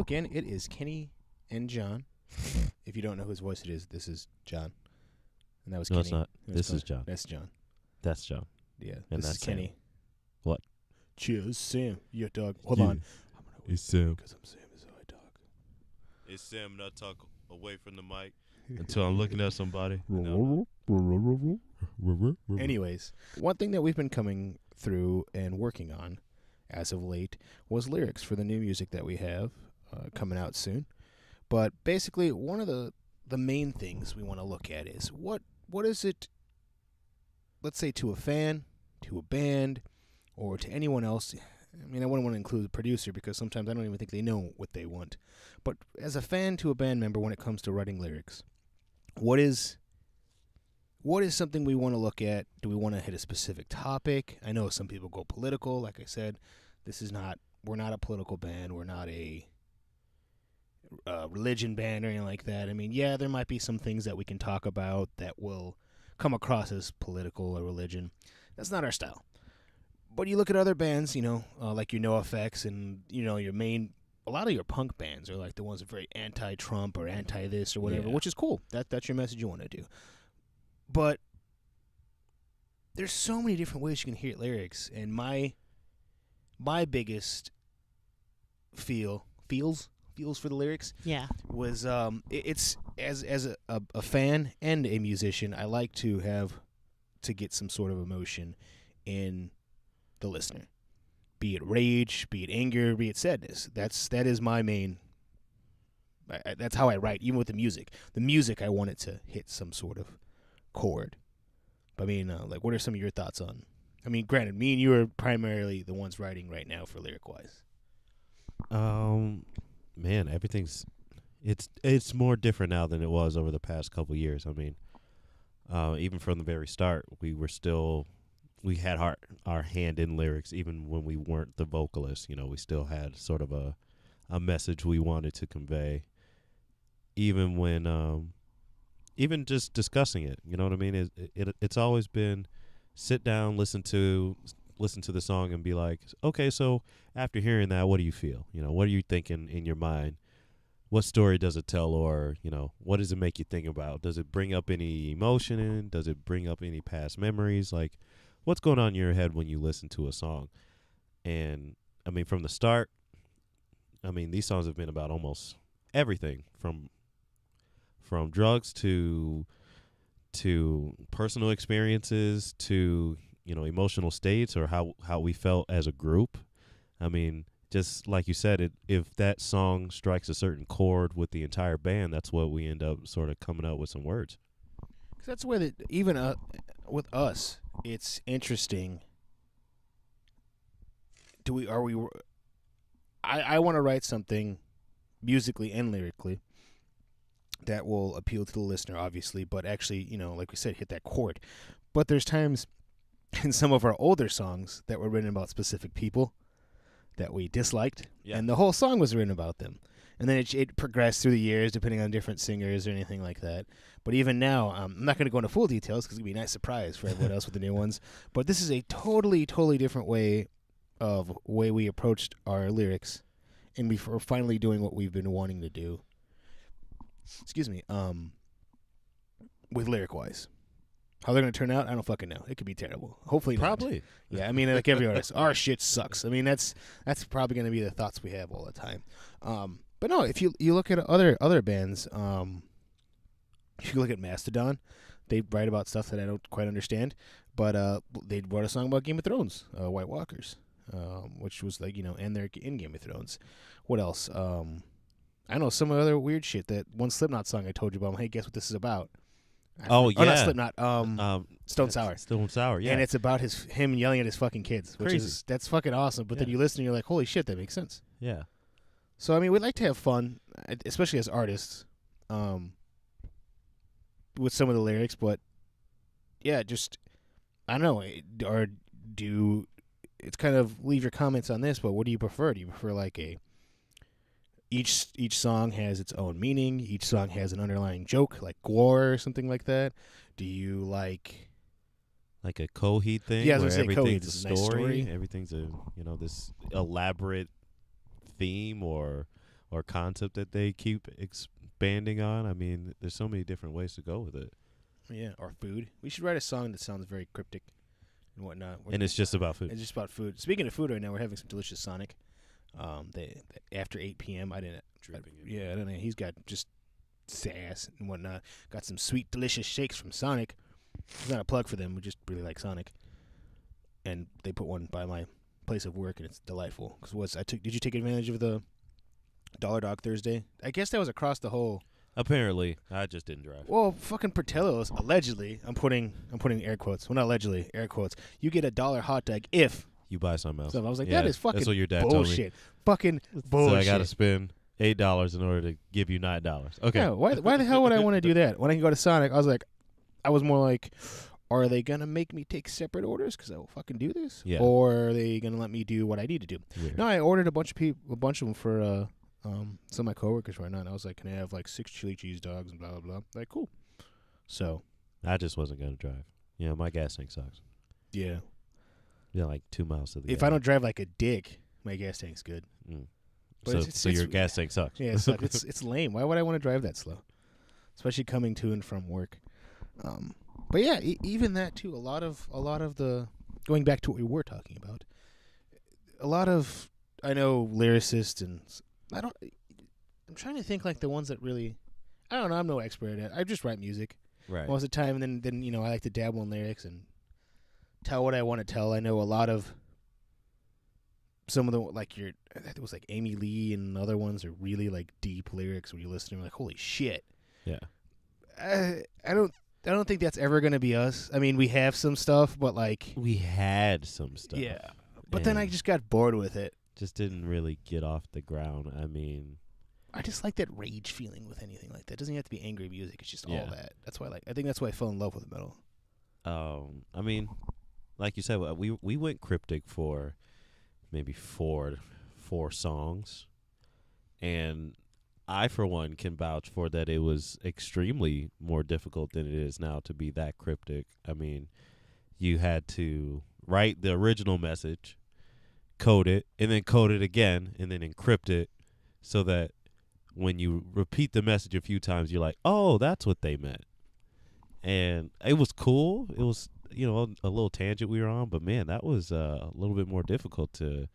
Hello again. It is Kenny and John. If you don't know whose voice it is, this is John. And that was No, Kenny. it's not. This is John. That's John. That's John. Yeah. And this is that's Sam. Kenny. What? Cheers, Sam. Yeah, dog. Hold Yeah. on. It's Sam. Because I'm Sam is how I talk. It's Sam, not talk away from the mic until I'm looking at somebody. Anyways, one thing that we've been coming through and working on as of late was lyrics for the new music that we have coming out soon. But basically, one of the main things we want to look at is what is it, let's say, to a fan, to a band, or to anyone else. I mean, I wouldn't want to include the producer because sometimes I don't even think they know what they want. But as a fan to a band member when it comes to writing lyrics, what is something we want to look at? Do we want to hit a specific topic? I know some people go political. Like I said, we're not a political band. We're not a religion band or anything like that. I mean, yeah, there might be some things that we can talk about that will come across as political or religion. That's not our style. But you look at other bands, like your NoFX and, a lot of your punk bands are like the ones that are very anti-Trump or anti-this or whatever, which is cool. That's your message you want to do. But there's so many different ways you can hear lyrics, and my biggest feels for the lyrics was it's as a fan and a musician, I like to get some sort of emotion in the listener, be it rage, be it anger, be it sadness. That is my main. That's how I write, even with the music. The music, I want it to hit some sort of chord. But I mean, what are some of your thoughts on? I mean, granted, me and you are primarily the ones writing right now for lyric wise. Man, it's more different now than it was over the past couple years. I mean, even from the very start, we had our hand in lyrics, even when we weren't the vocalists. We still had sort of a message we wanted to convey, even when even just discussing it. You know what I mean? It's always been sit down, listen to the song, and be like, okay, so after hearing that, what do you feel? What are you thinking in your mind? What story does it tell, or what does it make you think about? Does it bring up any emotion? Does it bring up any past memories? Like, what's going on in your head when you listen to a song? And I mean, from the start, these songs have been about almost everything from drugs to personal experiences to emotional states, or how we felt as a group. I mean, just like you said, if that song strikes a certain chord with the entire band, that's what we end up sort of coming up with some words. 'Cause that's where even with us, it's interesting. I want to write something musically and lyrically that will appeal to the listener, obviously, but actually, like we said, hit that chord. But there's times in some of our older songs that were written about specific people that we disliked, and the whole song was written about them. And then it progressed through the years, depending on different singers or anything like that. But even now, I'm not going to go into full details because it's going to be a nice surprise for everyone else with the new ones. But this is a totally, totally different way we approached our lyrics, and we're finally doing what we've been wanting to do. Excuse me. With lyric-wise. How they're going to turn out, I don't fucking know. It could be terrible. Hopefully not. Probably. Yeah, I mean, like every artist, our shit sucks. I mean, that's probably going to be the thoughts we have all the time. But no, if you look at other bands, if you look at Mastodon, they write about stuff that I don't quite understand. But they wrote a song about Game of Thrones, White Walkers, which was like, and they're in Game of Thrones. What else? I know some other weird shit. That one Slipknot song I told you about. Hey, guess what this is about? Oh, yeah. Not Slipknot. Stone Sour. Stone Sour, yeah. And it's about him yelling at his fucking kids, which Crazy. that's fucking awesome. But then you listen and you're like, holy shit, that makes sense. Yeah. So, I mean, we'd like to have fun, especially as artists, with some of the lyrics. But, yeah, just, I don't know. It's kind of leave your comments on this, but what do you prefer? Do you prefer like each song has its own meaning? Each song has an underlying joke, like gore or something like that? Do you like a Coheed thing? Yeah, I was where gonna say everything's Coheed is a a nice story. story. Everything's this elaborate theme, or or concept that they keep expanding on. I mean, there's so many different ways to go with it. Yeah, or food. We should write a song that sounds very cryptic and whatnot. And it's just about food. It's just about food. Speaking of food right now, we're having some delicious Sonic. They after 8 p.m. I didn't. I don't know. He's got just sass and whatnot. Got some sweet, delicious shakes from Sonic. It's not a plug for them. We just really like Sonic. And they put one by my place of work, and it's delightful. Did you take advantage of the Dollar Dog Thursday? I guess that was across the whole. Apparently, I just didn't drive. Well, fucking Portillo's allegedly. I'm putting air quotes. Well, not allegedly, air quotes. You get a $1 hot dog if You buy something else. So I was like, Yeah, that is fucking that's what your dad bullshit. told me. Fucking bullshit. So I got to spend $8 in order to give you $9. Okay. Yeah, why the hell would I want to do that? When I can go to Sonic, I was more like, are they going to make me take separate orders because I will fucking do this? Yeah. Or are they going to let me do what I need to do? Weird. No, I ordered a bunch of them for some of my coworkers right now. And I was like, can I have like 6 chili cheese dogs and blah, blah, blah. Like, cool. So. I just wasn't going to drive. Yeah, my gas tank sucks. Yeah. Yeah, like 2 miles to the If I don't drive like a dick, my gas tank's good. Mm. But So your gas tank sucks. Yeah, it's lame. Why would I want to drive that slow? Especially coming to and from work. But yeah, even that too. A lot of the going back to what we were talking about. A lot of I know lyricists and I'm trying to think like the ones that really. I don't know. I'm no expert at it. I just write music Right. most of the time, and then I like to dabble in lyrics and tell what I want to tell. I know a lot of. Some of the I think it was like Amy Lee and other ones are really like deep lyrics when you listen to them, like holy shit. Yeah. I don't think that's ever gonna be us. I mean, we have some stuff, but like We had some stuff. yeah. But then I and just got bored with it. just didn't really get off the ground. I mean, I just like that rage feeling with anything like that. It doesn't have to be angry music. It's just all Yeah. that. That's why I think that's why I fell in love with metal. I mean, like you said, we went cryptic for maybe four songs, and I for one can vouch for that. It was extremely more difficult than it is now to be that cryptic. I mean, you had to write the original message, code it, and then code it again, and then encrypt it so that when you repeat the message a few times, you're like, oh, that's what they meant. And it was cool. It was, a little tangent we were on, but man, that was a little bit more difficult to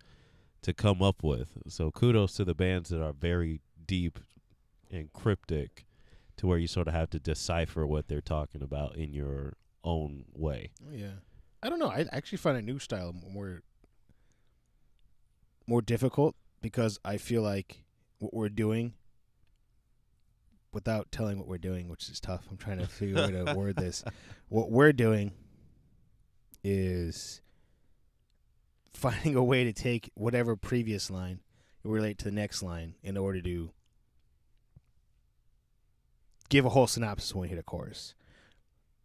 come up with. So kudos to the bands that are very deep and cryptic to where you sort of have to decipher what they're talking about in your own way. Yeah. I don't know. I actually find a new style more difficult because I feel like what we're doing without telling what we're doing, which is tough. I'm trying to figure out a way to word this. What we're doing is finding a way to take whatever previous line and relate to the next line in order to give a whole synopsis when we hit a chorus.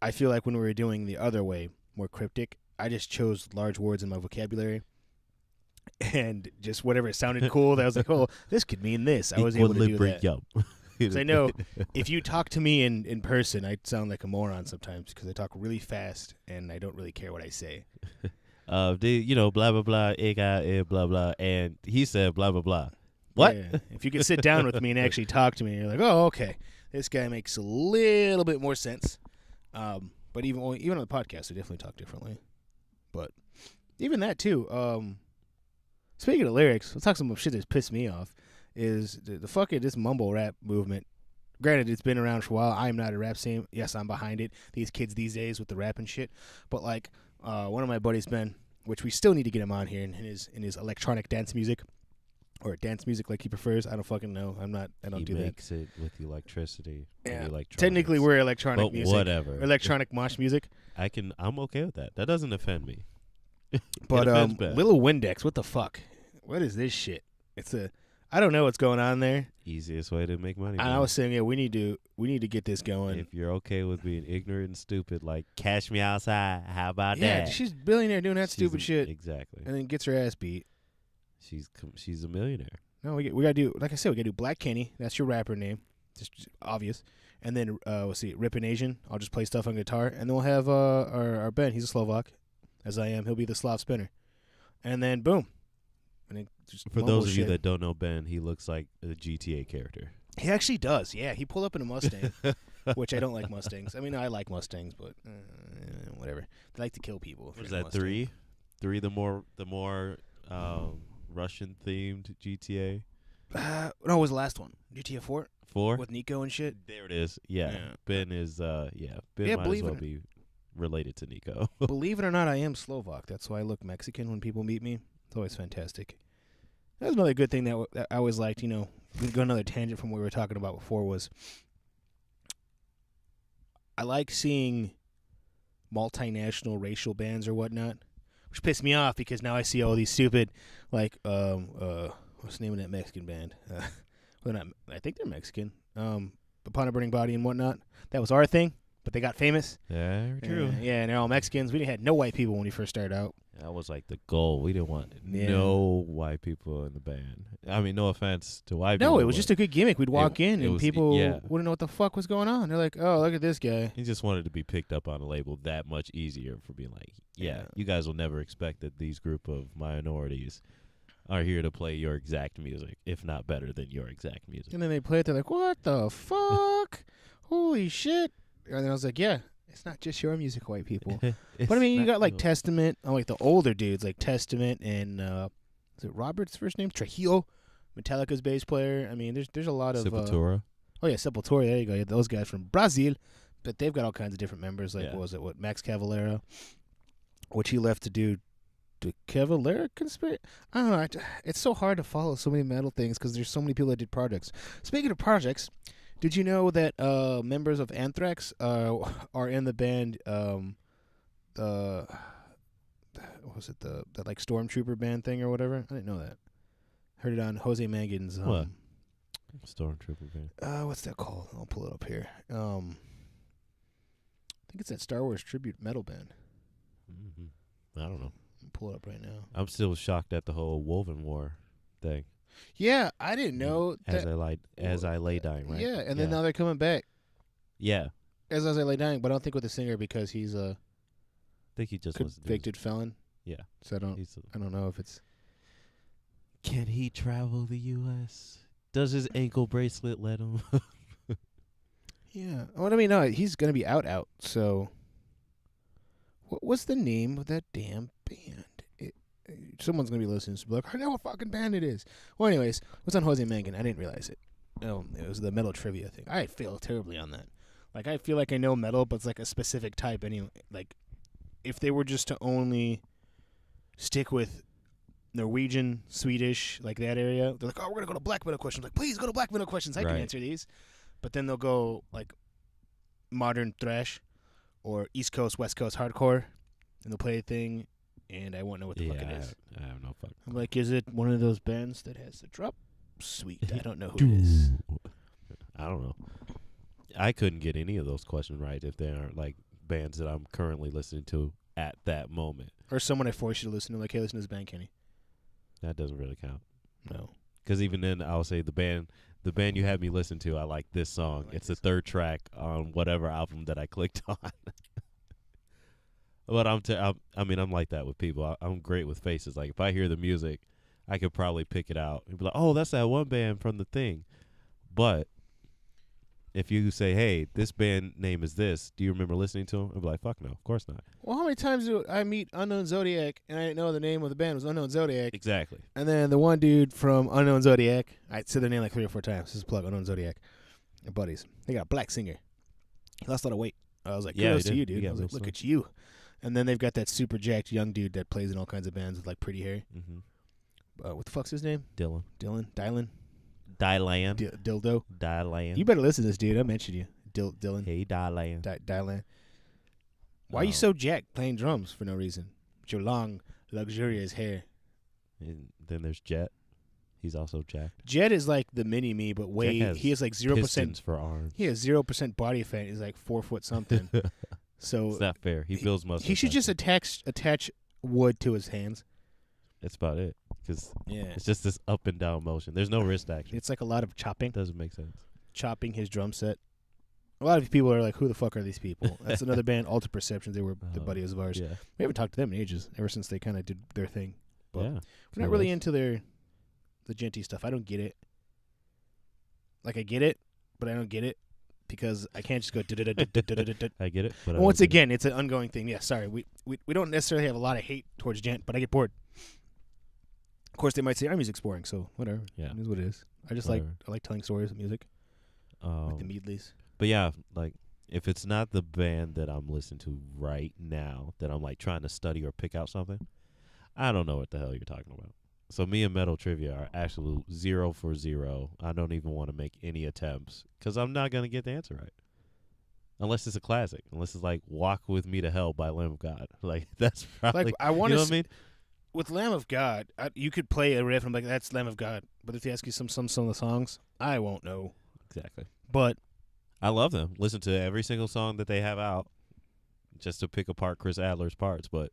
I feel like when we were doing the other way, more cryptic, I just chose large words in my vocabulary and just whatever it sounded cool that I was like, oh, this could mean this. I was able to do that. Because I know if you talk to me in person, I sound like a moron sometimes because I talk really fast and I don't really care what I say. Blah blah blah, blah blah, and he said blah blah blah. What? Yeah. If you could sit down with me and actually talk to me, you're like, oh, okay, this guy makes a little bit more sense. But even on the podcast, we definitely talk differently. But even that too. Speaking of lyrics, let's talk some shit that's pissed me off. Is the fucking this mumble rap movement. Granted, it's been around for a while. I'm not a rap scene. Yes, I'm behind it. These kids these days with the rap and shit. But like, one of my buddies, Ben, which we still need to get him on here in his electronic dance music, or dance music like he prefers. I don't fucking know. I don't do that. He makes it with electricity. Yeah. Electronics. Technically, we're electronic but music. whatever. Electronic mosh music. I'm okay with that. That doesn't offend me. But It offends bad. Little Windex, what the fuck? What is this shit? I don't know what's going on there. Easiest way to make money. And I was saying, yeah, we need to get this going. If you're okay with being ignorant and stupid, like Cash Me Outside, how about yeah, that? she's a billionaire doing that stupid shit, Exactly. and then gets her ass beat. She's a millionaire. No, we gotta do, like I said, we gotta do Black Kenny. That's your rapper name, just obvious. And then we'll see Rippin' Asian. I'll just play stuff on guitar, and then we'll have our Ben. He's a Slovak, as I am. He'll be the Slav spinner, and then boom, and it just For mumbles those of you shit. that don't know Ben, he looks like a GTA character. He actually does. Yeah, he pulled up in a Mustang, which I don't like Mustangs. I mean, I like Mustangs, but whatever. They like to kill people. if What is you're in a that, Mustang. 3? 3, the more Russian themed GTA. No, it was the last one. GTA 4 4. with Nico and shit. There it is. Yeah. Yeah. Ben is Ben Yeah, might as believe well it. be related to Nico. Believe it or not, I am Slovak. That's why I look Mexican when people meet me. It's always fantastic. That's another good thing that I always liked. We can go another tangent from what we were talking about before was I like seeing multinational racial bands or whatnot, which pissed me off because now I see all these stupid, like, what's the name of that Mexican band? Well, not, I think they're Mexican. Upon a Burning Body and whatnot. That was our thing, but they got famous. Very true. Yeah, and they're all Mexicans. We had no white people when we first started out. That was like the goal. We didn't want Yeah. no white people in the band. I mean, no offense to white people. No, it was but just a good gimmick. We'd walk in it and was- people yeah. wouldn't know what the fuck was going on. They're like, "Oh, look at this guy." He just wanted to be picked up on a label that much easier for being like, Yeah. you guys will never expect that these group of minorities are here to play your exact music, if not better than your exact music. And then they play it. They're like, "What the fuck? Holy shit!" And then I was like, "Yeah, it's not just your music, white people." But I mean, you got like Testament, like the older dudes, like Testament and is it Robert's first name? Trujillo, Metallica's bass player. I mean, there's a lot of Sepultura. oh yeah, Sepultura. There you go. Yeah, those guys from Brazil, but they've got all kinds of different members. Like Yeah. what was it? What Max Cavalera, which he left to do the Cavalera conspiracy. I don't know. It's so hard to follow so many metal things because there's so many people that did projects. Speaking of projects, did you know that members of Anthrax are in the band? What was it the like Stormtrooper band thing or whatever? I didn't know that. Heard it on Jose Mangan's. What? Stormtrooper band. What's that called? I'll pull it up here. I think it's that Star Wars tribute metal band. I don't know. I'll pull it up right now. I'm still shocked at the whole Woven War thing. Yeah, I didn't know As that. I lay dying, right? Yeah, and then now they're coming back Yeah. as I lay dying, but I don't think with the singer because he's a I think he just wants to do convicted felon. Yeah. So I don't know if it's. Can he travel the U.S.? Does his ankle bracelet let him? Yeah. Well, I mean, no, he's gonna be out. So, what's the name of that damn band? Someone's gonna be listening to be like, I know what fucking band it is. Well, anyways, what's on Jose Mangan? I didn't realize it. Oh, it was the metal trivia thing. I fail terribly on that. Like, I feel like I know metal, but it's like a specific type. Anyway, like, if they were just to only stick with Norwegian, Swedish, like that area, they're like, oh, we're gonna go to black metal questions. Like, please go to black metal questions. I can Right. answer these. But then they'll go like modern thrash or East Coast, West Coast hardcore, and they'll play a thing, and I won't know what the fuck it is. I have no fuck. I'm like, is it one of those bands that has the drop? Sweet, I don't know who it is. I don't know. I couldn't get any of those questions right if they aren't like bands that I'm currently listening to at that moment. Or someone I force you to listen to, like, hey, listen to this band, Kenny. That doesn't really count. No. Because even then, I'll say the band you had me listen to, I like this song. like It's this the third track on whatever album that I clicked on. But I'm like that with people. I'm great with faces. Like if I hear the music, I could probably pick it out and be like, "Oh, that's that one band from the thing." But if you say, "Hey, this band name is this," do you remember listening to them? I'd be like, "Fuck no, of course not." Well, how many times do I meet Unknown Zodiac and I didn't know the name of the band was Unknown Zodiac? Exactly. And then the one dude from Unknown Zodiac, I said their name like 3 or 4 times. This is a plug, Unknown Zodiac. They're buddies. They got a black singer. He lost a lot of weight. I was like, Yeah, kudos he to did. you, dude. He got I was like, real look slow. at you. And then they've got that super jacked young dude that plays in all kinds of bands with like pretty hair. Mm-hmm. What the fuck's his name? Dylan. Dylan? Dylan. Dildo? Dylan. You better listen to this dude. I mentioned you. Dylan. Hey, Dylan. Dylan. Why are you so jacked playing drums for no reason? With your long, luxurious hair. And then there's Jet. He's also jacked. Jet is like the mini me, but way Jack has he has like 0%. Pistons for arms. He has 0% body fat. He's like 4 foot something. So It's not fair. He builds muscle. he should just attach wood to his hands. That's about it. Because Yeah, it's just this up and down motion. There's no wrist action. it's like a lot of chopping Doesn't make sense. his drum set. A lot of people are like, "Who the fuck are these people?" That's another band, Alter Perceptions. They were the buddies of ours. Yeah. We haven't talked to them in ages, ever since they kind of did their thing. But Yeah. I'm not really into the djenty stuff. I don't get it. Like, I get it, but I don't get it because I can't just go. I get it. But I Once don't get again, it's an ongoing thing. Yeah, sorry. We don't necessarily have a lot of hate towards djent, but I get bored. Of course, they might say our music's boring, so whatever. Yeah. It is what it is. I just Whatever. like telling stories of music, it. like the Meadleys. But yeah, like if it's not the band that I'm listening to right now, that I'm like trying to study or pick out something, I don't know what the hell you're talking about. So me and Metal Trivia are absolute 0 for 0. I don't even want to make any attempts because I'm not gonna get the answer right, unless it's a classic. Unless it's like "Walk with Me to Hell" by Lamb of God. Like that's probably Like, I want you to. know what I mean? With Lamb of God, you could play a riff and I'm like, that's Lamb of God. But if they ask you some of the songs, I won't know. Exactly. But I love them. Listen to every single song that they have out, just to pick apart Chris Adler's parts. But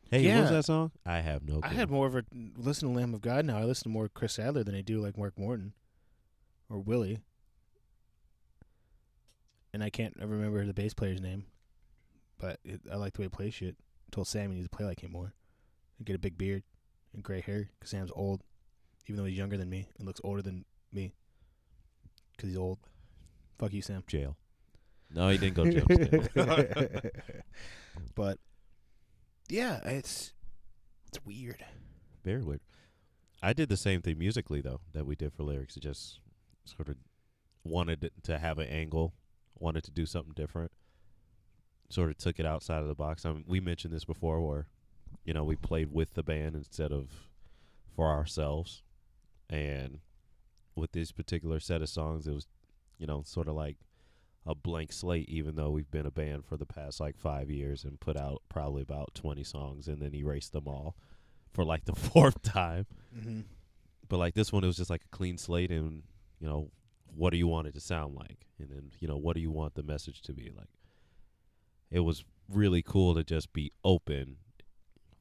hey, what was Yeah. that song? I have no clue. I had more of a listen to Lamb of God now. I listen to more Chris Adler than I do like Mark Morton or Willie. And I can't ever remember the bass player's name, but I like the way he plays shit. I told Sam he needs to play like him more. And get a big beard and gray hair because Sam's old, even though he's younger than me and looks older than me because he's old. Fuck you, Sam. Jail. No, he didn't go to jail. But yeah, it's weird. Very weird. I did the same thing musically though that we did for lyrics. It just sort of wanted it to have an angle, wanted to do something different. Sort of took it outside of the box. We mentioned this before, where we played with the band instead of for ourselves. And with this particular set of songs, it was sort of like a blank slate, even though we've been a band for the past like 5 years and put out probably about 20 songs and then erased them all for like the 4th time. Mm-hmm. But like this one, it was just like a clean slate, and what do you want it to sound like, and then what do you want the message to be like. It was really cool to just be open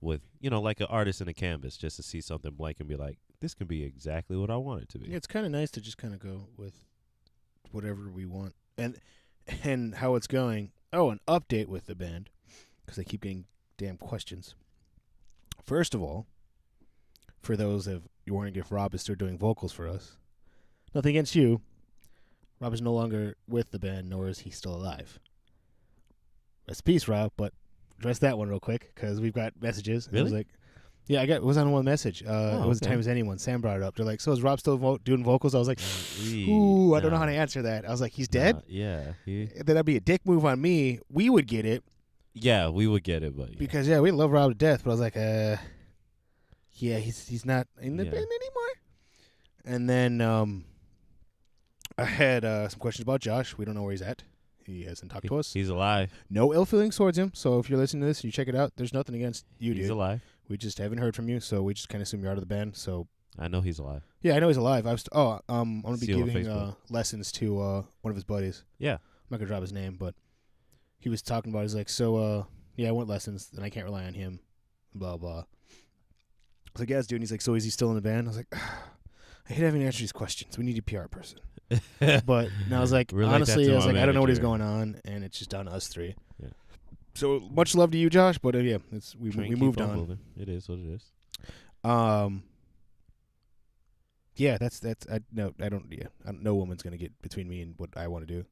with like an artist in a canvas, just to see something blank and be like, this can be exactly what I want it to be. Yeah, it's kind of nice to just kind of go with whatever we want and how it's going. Oh, an update with the band because I keep getting damn questions. First of all, for those of you wondering if Rob is still doing vocals for us, nothing against you. Rob is no longer with the band, nor is he still alive. Rest in peace, Rob. But address that one real quick because we've got messages. And I was Really? like, yeah, it was on one message. It was the okay. time as anyone. Sam brought it up. They're like, so is Rob still doing vocals? I was like, Ooh, ooh, I don't know how to answer that. I was like, he's dead? Yeah, That'd be a dick move on me. We would get it yeah, we would get it, but because we love Rob to death. But I was like, yeah, he's not in the Yeah. band anymore. And then I had some questions about Josh. We don't know where he's at. He hasn't talked to us. he's alive. No ill feelings towards him. So if you're listening to this and you check it out, there's nothing against you, He's dude. alive. We just haven't heard from you, so we just kind of assume you're out of the band. So I know he's alive. yeah, I know he's alive. I'm gonna be See him on giving Facebook. lessons to one of his buddies. Yeah. I'm not gonna drop his name, but he was talking about. He's like, so yeah, I want lessons, and I can't rely on him. Blah blah. I was like, yeah, dude. And he's like, so is he still in the band? I was like, I hate having to answer these questions. We need a PR person. But now I was like, Relate that honestly, to I was my like, I don't know what is manager. going on, and it's just down to us three. Yeah. So much love to you, Josh. But yeah, we Train keep moved on. moving. It is what it is. Yeah, that's no woman's gonna get between me and what I want to do.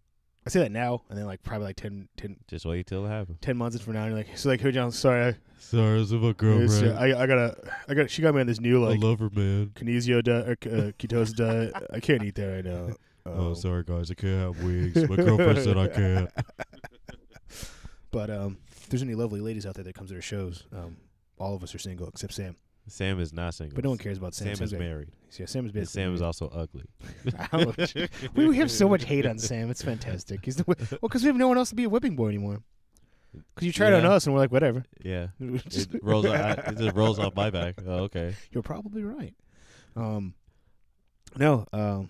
I say that now, and then like probably like 10 Just wait till it happens. months from now, and you're like, so like, hey, John, sorry, Sorry, this is my I girlfriend. I gotta, she got me on this new I like love her, man. kinesio diet or ketose diet. I can't eat that right now. Oh, sorry, guys. I can't have wigs. My girlfriend said I can't. But if there's any lovely ladies out there that comes to our shows, all of us are single except Sam. Sam is not single. But no one cares about Sam. Sam is Sam's married. Yeah, Sam is And basically Sam is married. also ugly. Ouch. we have so much hate on Sam. It's fantastic. He's because we have no one else to be a whipping boy anymore. Because you tried on Yeah. us, and we're like, whatever. Yeah. It rolls off, it just rolls off my back. Oh, okay. You're probably right. No.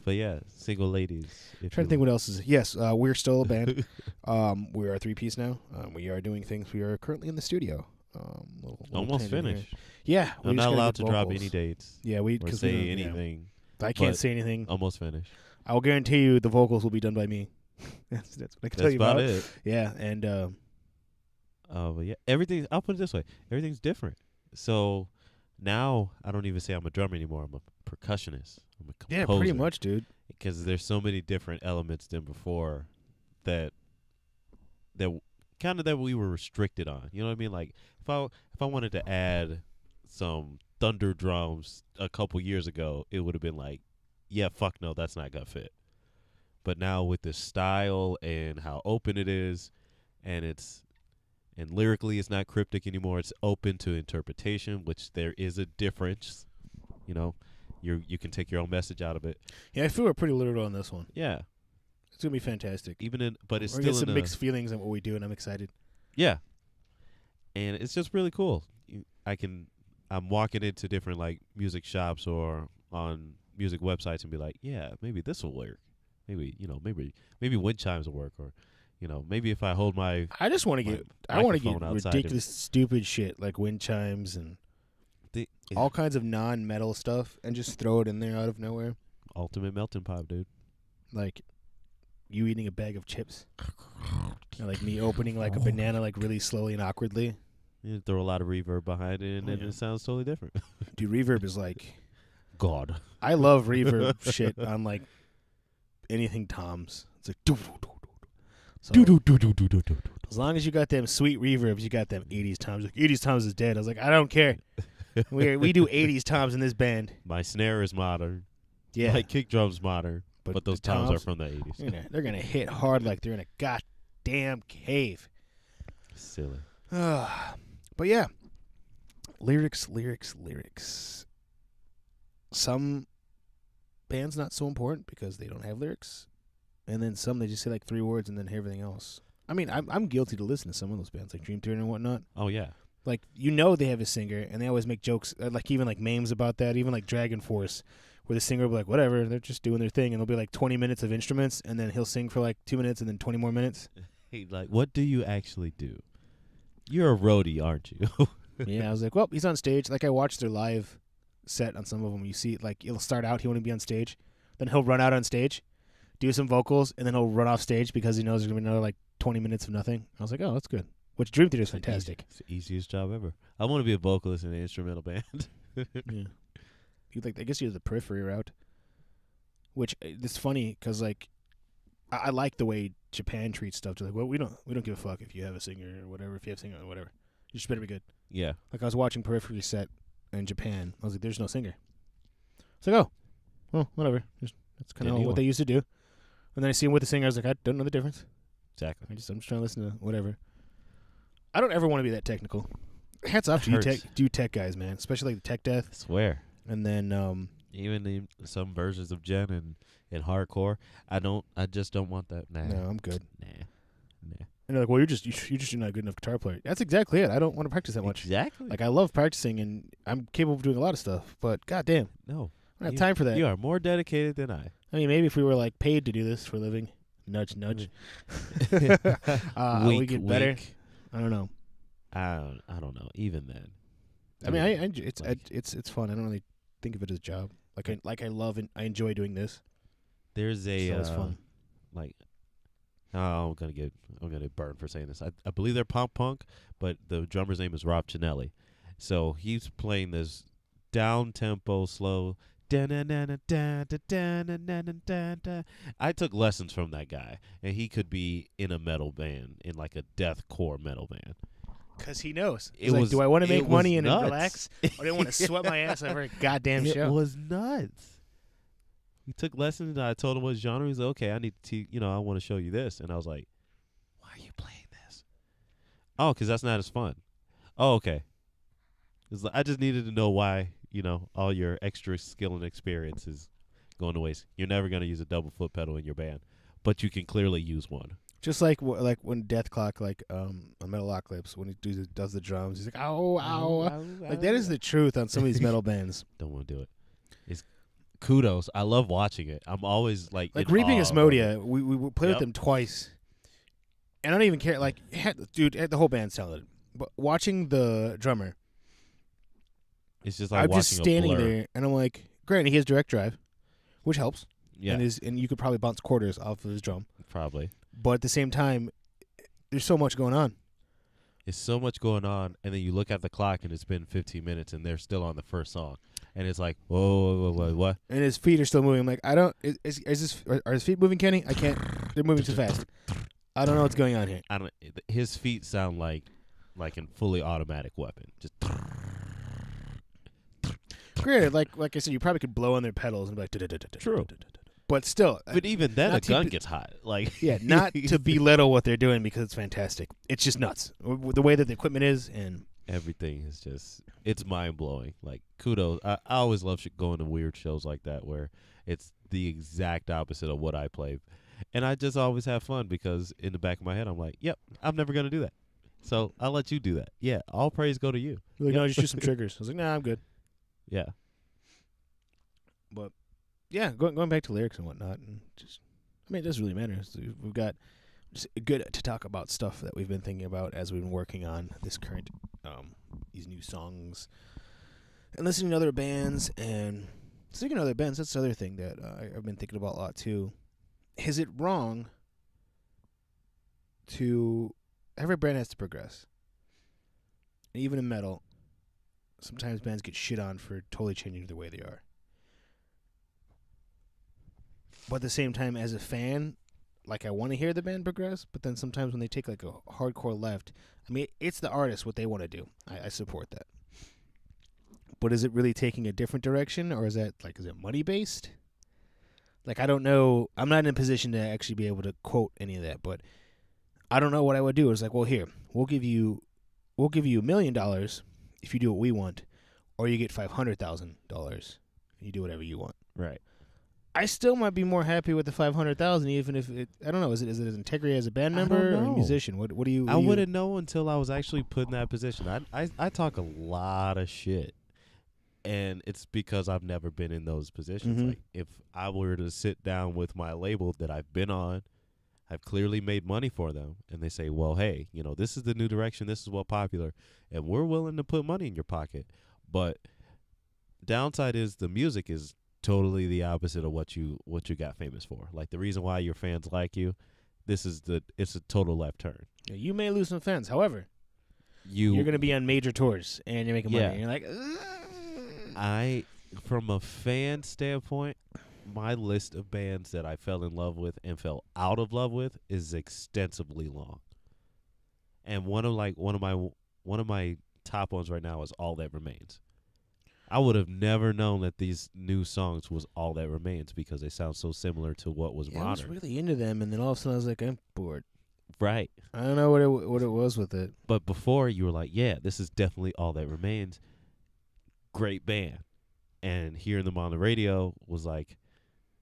But yeah, single ladies. Trying to think what else is. Yes, we're still a band. We are a 3-piece now. We are doing things. We are currently in the studio. Little Almost tangent here. finished. Yeah, we I'm just not gotta allowed get to drop vocals. any dates Yeah, we or because say anything. I can't but say anything. Almost finished. I will guarantee you the vocals will be done by me. that's what I can tell That's you about about. it. Yeah, and But yeah, everything. I'll put it this way: everything's different. So, Now I don't even say I'm a drummer anymore. I'm a percussionist. I'm a composer. Yeah, pretty much, dude. Because there's so many different elements than before that kind of that we were restricted on. You know what I mean? Like if I wanted to add some thunder drums a couple years ago, it would have been like, yeah, fuck no, that's not gonna fit. But now with the style and how open it is, and lyrically it's not cryptic anymore. It's open to interpretation, which there is a difference. You know, you can take your own message out of it. Yeah, I feel we're pretty literal on this one. Yeah, It's gonna be fantastic. but it's We're still gonna get some in mixed feelings on what we do, and I'm excited. yeah, and it's just really cool. I'm walking into different like music shops or on music websites and be like, yeah, maybe this will work. Maybe maybe wind chimes will work, or maybe if I hold my I just want to my get. I want to get microphone outside ridiculous, stupid shit like wind chimes and all kinds of non-metal stuff, and just throw it in there out of nowhere. ultimate melting pot, dude. Like you eating a bag of chips, or like me opening like a banana, like really slowly and awkwardly. You throw a lot of reverb behind it, and Oh, then yeah. it sounds totally different. Dude, reverb is like. God. I love reverb shit on like anything Tom's. It's like doo doo doo doo. So as long as you got them sweet reverbs, you got them 80s Toms. Like 80s Toms is dead. I was like, I don't care. We do 80s Toms in this band. My snare is modern. Yeah, My kick drum's modern. But those the toms are from the 80s. they're gonna hit hard like they're in a goddamn cave. Silly. But yeah, lyrics. Some bands not so important because they don't have lyrics, and then some they just say like 3 words and then everything else. I mean, I'm guilty to listen to some of those bands like Dream Theater and whatnot. Oh, yeah. Like they have a singer and they always make jokes, like even like memes about that. Even like Dragon Force, where the singer will be like, whatever, they're just doing their thing, and there'll be like 20 minutes of instruments, and then he'll sing for like 2 minutes and then 20 more minutes. Hey, like, what do you actually do? You're a roadie, aren't you? Yeah, I was like, well, he's on stage. Like I watched their live set on some of them. You see, like it'll start out, he won't be on stage, then he'll run out on stage, do some vocals, and then he'll run off stage because he knows there's gonna be another like 20 minutes of nothing. I was like, oh, that's good. Which Dream Theater is fantastic. It's the easiest job ever. I want to be a vocalist in an instrumental band. Yeah, I guess you're the periphery route. Which it's funny because like I like the way Japan treats stuff. They're like, well, we don't give a fuck if you have a singer or whatever. If you have a singer or whatever, you just better be good. Yeah. Like I was watching Periphery set in Japan. I was like, there's no singer. It's like, oh, well, whatever. That's kind of what they used to do. And then I see him with the singer. I was like, I don't know the difference. Exactly. I'm just trying to listen to whatever. I don't ever want to be that technical. Hats off to Hurts. you tech guys, man. Especially like the Tech Death. I swear. And then Even in some versions of Gen and hardcore, I just don't want that. Nah. no, I'm good. Nah. And they're like, well, you're just not a good enough guitar player. That's exactly it. I don't want to practice that much. Exactly. Like I love practicing and I'm capable of doing a lot of stuff, but goddamn, No. I don't have time for that. You are more dedicated than I. I mean, maybe if we were like paid to do this for a living, nudge, nudge, we Wink, get better. wink. I don't know. I don't know. Even then. I mean, it's fun. I don't really think of it as a job. I love and I enjoy doing this. There's a So it's fun. like I'm gonna get burned for saying this. I believe they're pop punk, but the drummer's name is Rob Chinelli. So he's playing this down tempo, slow. I took lessons from that guy, and he could be in a metal band, in like a deathcore metal band. Because he knows. It He's like, was- do I want to it make money was and nuts. relax? Or do I want to sweat my ass over a goddamn It show? was nuts. He took lessons, and I told him what genre. He's like, okay, I need to, I want to show you this. And I was like, why are you playing this? Oh, because that's not as fun. Oh, okay. It's like, I just needed to know why, all your extra skill and experience is going to waste. You're never going to use a double foot pedal in your band, but you can clearly use one. Just like when Death Clock, on Metalocalypse, when he does the drums, he's like, ow, ow. Like, that is the truth on some of these metal bands. Don't want to do it. It's kudos. I love watching it. I'm always like in Reaping awe of Asmodia, we played with Yep. them twice. And I don't even care. Like, dude, the whole band's talented. But watching the drummer, It's just like I'm watching just standing a blur. there, and I'm like, granted, he has direct drive, which helps. Yeah, And you could probably bounce quarters off of his drum. probably. But at the same time, there's so much going on. It's so much going on, and then you look at the clock, and it's been 15 minutes, and they're still on the first song, and it's like, whoa, what? And his feet are still moving. I'm like, I don't. Is this? Are his feet moving, Kenny? I can't. They're moving too fast. I don't know what's going on here. I don't. His feet sound like a fully automatic weapon. Just Granted, like I said, you probably could blow on their pedals and be like, True. But still, but even then, a not to gun be- gets hot. Like yeah, not to belittle what they're doing because it's fantastic. It's just nuts the way that the equipment is, and everything is just it's mind blowing. Like kudos. I always love going to weird shows like that where it's the exact opposite of what I play, and I just always have fun because in the back of my head I'm like, yep, I'm never gonna do that. So I'll let you do that. Yeah, all praise go to you. like, no, just do some triggers. I was like, nah, I'm good. Yeah. But yeah, going back to lyrics and whatnot, and just, I mean, it doesn't really matter. We've got just good to talk about stuff that we've been thinking about as we've been working on this current, these new songs, and listening to other bands. And speaking of other bands, that's the other thing that I've been thinking about a lot too. Is it wrong to every brand has to progress? And even in metal, sometimes bands get shit on for totally changing the way they are. But at the same time, as a fan, like, I want to hear the band progress, but then sometimes when they take like a hardcore left, I mean, it's the artist what they want to do. I support that. But is it really taking a different direction, or is it money based? Like, I don't know. I'm not in a position to actually be able to quote any of that, but I don't know what I would do. It's like, well, here, we'll give you $1 million if you do what we want, or you get $500,000 and you do whatever you want. Right. I still might be more happy with the $500,000, even if it. I don't know. Is it his integrity as a band I don't member or a know. musician? What do you? I wouldn't know until I was actually put in that position. I talk a lot of shit, and it's because I've never been in those positions. Mhm. Like, if I were to sit down with my label that I've been on, I've clearly made money for them, and they say, well, hey, this is the new direction, this is what's popular, and we're willing to put money in your pocket. But downside is the music is totally the opposite of what you got famous for. Like, the reason why your fans like you, it's a total left turn. Yeah, you may lose some fans. However, You're going to be on major tours and you're making money. Yeah. And you're like, from a fan standpoint, my list of bands that I fell in love with and fell out of love with is extensively long. And one of my top ones right now is All That Remains. I would have never known that these new songs was All That Remains because they sound so similar to what was yeah, I was modern. really into them, and then all of a sudden I was like, I'm bored. Right. I don't know what it was with it. But before you were like, yeah, this is definitely All That Remains. Great band. And hearing them on the radio was like,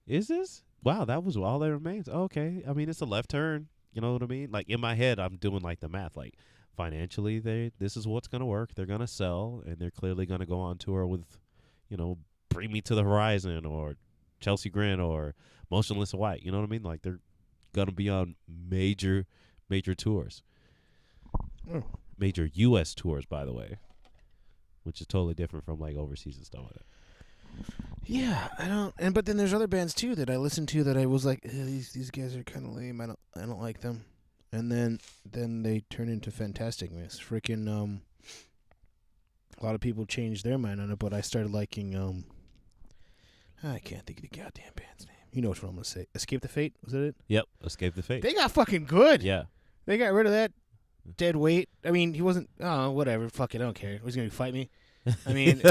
is this? Wow, that was All That Remains. Oh, okay. I mean, it's a left turn. You know what I mean? Like, in my head, I'm doing like the math. Like, financially, this is what's going to work. They're going to sell, and they're clearly going to go on tour with, Bring Me to the Horizon or Chelsea Grin or Motionless in White. You know what I mean? Like, they're going to be on major tours. Oh. Major U.S. tours, by the way, which is totally different from, like, overseas and stuff like that. Yeah, I don't. But then there's other bands too that I listened to that I was like, these guys are kind of lame. I don't like them. And then they turn into fantastic miss. Freaking a lot of people changed their mind on it, but I started liking I can't think of the goddamn band's name. You know what I'm gonna say? Escape the Fate, was that it? Yep, Escape the Fate. They got fucking good. Yeah. They got rid of that dead weight. I mean, he wasn't. Oh, whatever. Fuck it. I don't care. He's gonna fight me. I mean,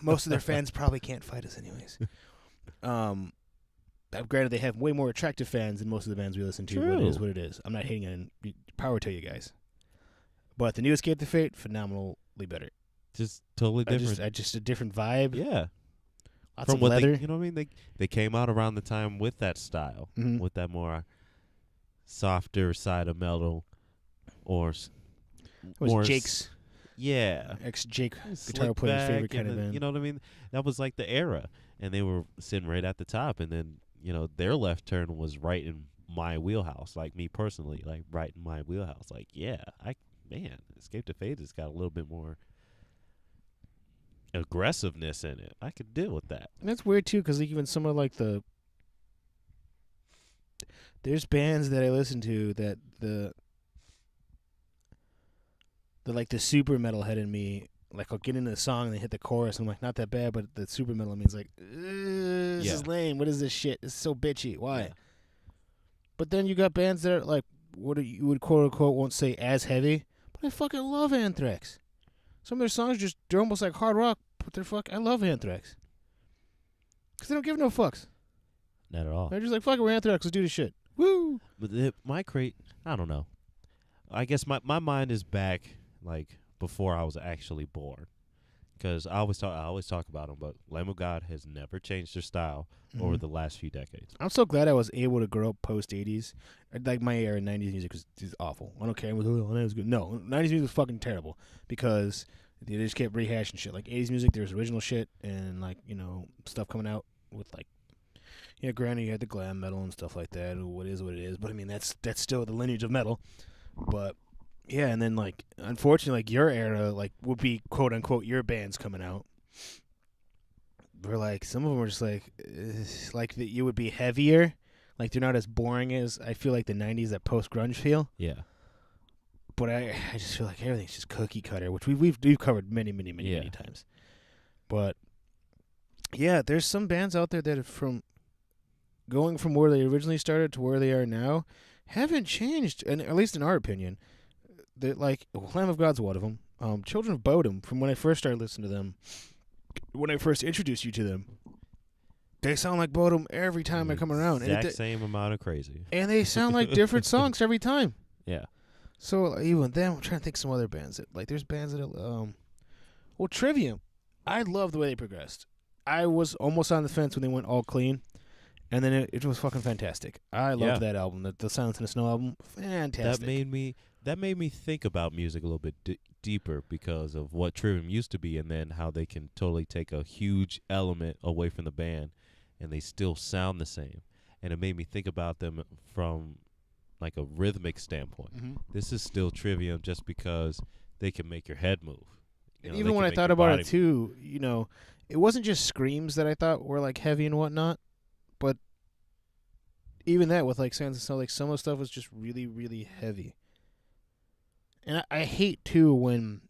most of their fans probably can't fight us anyways. Granted, they have way more attractive fans than most of the bands we listen to. But it is True. what it is. I'm not hating on power to you guys. But the new Escape the Fate, phenomenally better. Just totally different. Just a different vibe. Yeah. Lots From of what leather. you know what I mean? They came out around the time with that style, Mhm. with that more softer side of metal, or It was more Jake's yeah, ex-Jake guitar slick player's back, favorite kind and of then, band. you know what I mean? That was like the era, and they were sitting right at the top, and then their left turn was right in my wheelhouse. Like, me personally, like right in my wheelhouse. Like, yeah, Escape the Fate has got a little bit more aggressiveness in it. I could deal with that. And that's weird too, because even some of like there's bands that I listen to that But like the super metalhead in me, like I'll get into the song and they hit the chorus and I'm like, not that bad, but the super metal means like, this is lame. What is this shit? This is so bitchy. Why? Yeah. But then you got bands that are like, what you would quote unquote won't say as heavy, but I fucking love Anthrax. Some of their songs they're almost like hard rock, but I love Anthrax. Because they don't give no fucks. Not at all. They're just like, fuck it, we're Anthrax, let's do this shit. Woo! But I don't know. I guess my mind is back like before I was actually born, because I always talk about them. But Lamb of God has never changed their style over the last few decades. I'm so glad I was able to grow up post 80s. Like my era, 90s music was awful. I don't care. It was good. No, 90s music was fucking terrible because they just kept rehashing shit. Like 80s music, there was original shit and like, you know, stuff coming out with like, yeah, granted you had the glam metal and stuff like that. What is what it is. But I mean, that's still the lineage of metal. But yeah, and then like, unfortunately, like your era, like would be quote unquote your bands coming out. Where like some of them were just like that you would be heavier, like they're not as boring as I feel like the '90s that post grunge feel. Yeah. But I just feel like everything's just cookie cutter, which we've covered many times. But yeah, there's some bands out there that are from going from where they originally started to where they are now haven't changed, and at least in our opinion. That like Lamb of God's one of them. Children of Bodom, from when I first started listening to them, when I first introduced you to them, they sound like Bodom every time I come around. Exact same amount of crazy. And they sound like different songs every time. Yeah. So even then, I'm trying to think some other bands that like there's bands that well, Trivium. I love the way they progressed. I was almost on the fence when they went all clean, and then it was fucking fantastic. I loved that album, the Silence in the Snow album. Fantastic. That made me think about music a little bit deeper because of what Trivium used to be, and then how they can totally take a huge element away from the band, and they still sound the same. And it made me think about them from like a rhythmic standpoint. Mm-hmm. This is still Trivium just because they can make your head move. And even when I thought about it too, you know, it wasn't just screams that I thought were like heavy and whatnot, but even that with like Silence in the Snow, like some of the stuff was just really, really heavy. And I hate, too, when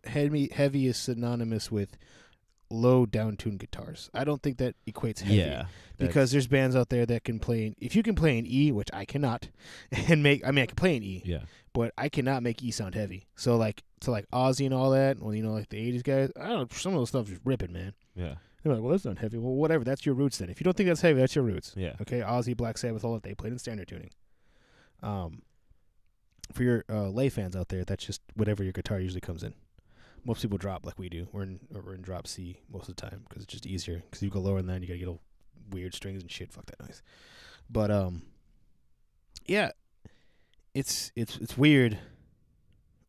heavy is synonymous with low down-tuned guitars. I don't think that equates heavy. Yeah. Because there's bands out there that can play... If you can play an E, which I cannot, and I can play an E, yeah, but I cannot make E sound heavy. So, like Ozzy and all that, well, you know, like the 80s guys, I don't know, some of those stuff is ripping, man. yeah. They're like, well, that's not heavy. Well, whatever, that's your roots then. If you don't think that's heavy, that's your roots. Yeah. Okay, Ozzy, Black Sabbath, all that, they played in standard tuning. For your lay fans out there, that's just whatever your guitar usually comes in. Most people drop like we do. We're in drop C most of the time because it's just easier. Because you go lower than that, you gotta get all weird strings and shit. Fuck that noise. But yeah, it's weird.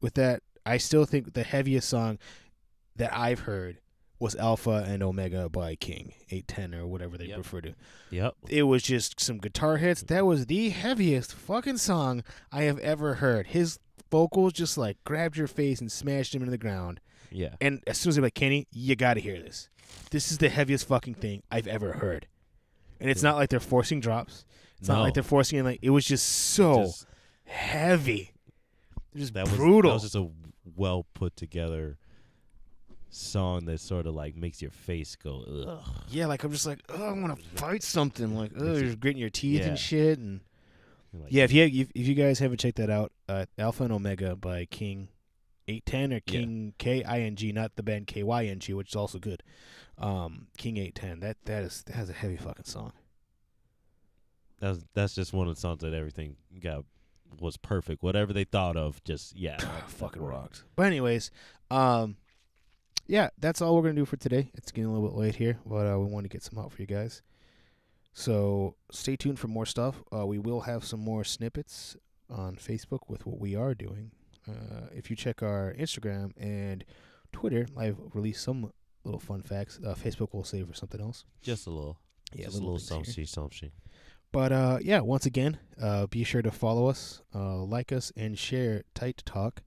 With that, I still think the heaviest song that I've heard was Alpha and Omega by King 810 or whatever they refer to. Yep. It was just some guitar hits. That was the heaviest fucking song I have ever heard. His vocals just like grabbed your face and smashed him into the ground. Yeah. And as soon as they're like, Kenny, you got to hear this. This is the heaviest fucking thing I've ever heard. And it's not like they're forcing drops. It's not like they're forcing it. Like, it was just so heavy. Just brutal. That was just a well put together song that sort of like makes your face go ugh. Yeah, like I'm just like, oh, I want to fight something. Like, oh, you're gritting your teeth and shit. And like, yeah, if you guys haven't checked that out, Alpha and Omega by King 810 or King King, not the band KYNG, which is also good. King 810. That has a heavy fucking song. That's just one of the songs that everything was perfect. Whatever they thought of, just fucking rocks. But anyways, yeah, that's all we're going to do for today. It's getting a little bit late here, but we want to get some out for you guys. So stay tuned for more stuff. We will have some more snippets on Facebook with what we are doing. If you check our Instagram and Twitter, I've released some little fun facts. Facebook will save for something else. Just a little. Yeah, just a little something. But, yeah, once again, be sure to follow us, like us, and share Tight Talk.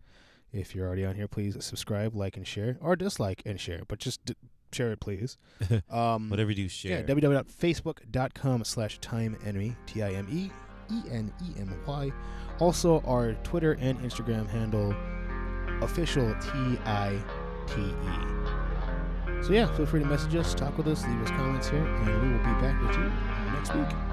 If you're already on here, please subscribe, like, and share. Or dislike and share, but just share it, please. Whatever you do, share. Yeah, www.facebook.com/timeenemy, TIMEENEMY. Also, our Twitter and Instagram handle official TITE. So yeah, feel free to message us, talk with us, leave us comments here, and we will be back with you next week.